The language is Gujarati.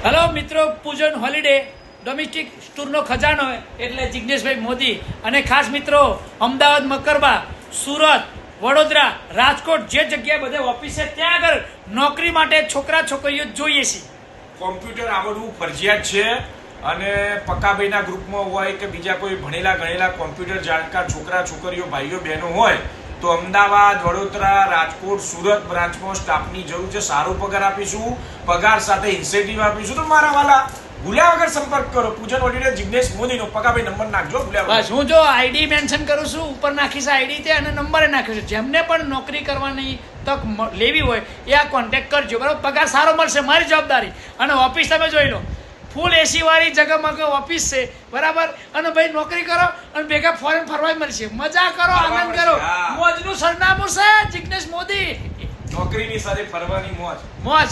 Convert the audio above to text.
હેલો મિત્રો, પૂજન હોલિડે ડોમેસ્ટિક ટૂરનો ખજાનો એટલે જિગ્નેશભાઈ મોદી અને ખાસ મિત્રો અમદાવાદ, મકરબા, સુરત, વડોદરા, રાજકોટ જે જગ્યાએ બધે ઓફિસ છે ત્યાં આગળ નોકરી માટે છોકરા છોકરીઓ જોઈએ છે. કોમ્પ્યુટર આવડવું ફરજિયાત છે અને પક્કાભાઈના ગ્રુપમાં હોય કે બીજા કોઈ ભણેલા ગણેલા કોમ્પ્યુટર જાણકાર છોકરા છોકરીઓ ભાઈઓ બહેનો હોય તો અમદાવાદ, વડોદરા, રાજકોટ, સુરત બ્રાન્ચમાં સ્ટાફની જરૂર છે. સારો પગાર આપીશું, પગાર સાથે ઇન્સેન્ટિવ આપીશું. તો મારા વાલા ભૂલ્યા વગર સંપર્ક કરો. પૂજન હોલિડે જિગ્નેશ મોદીનો પક્કાભાઈ નંબર નાખજો. બસ હું જો આઈડી મેન્શન કરું છું, ઉપર નાખીશ આઈડી તે અને નંબરે નાખીશું. જેમને પણ નોકરી કરવાની તક લેવી હોય એ આ કોન્ટેક્ટ કરજો, બરાબર. પગાર સારો મળશે, મારી જવાબદારી. અને ઓફિસ તમે જોઈ લો, ફૂલ એસી વાળી જગ્યામાં ઓફિસ છે, બરાબર. અને ભાઈ નોકરી કરો અને ભેગા ફોરેન ફરવાય મળશે. મજા કરો, આનંદ કરો. મોજનું સરનામું છે જિગ્નેશ મોદી. નોકરીની સાથે ફરવાની મોજ.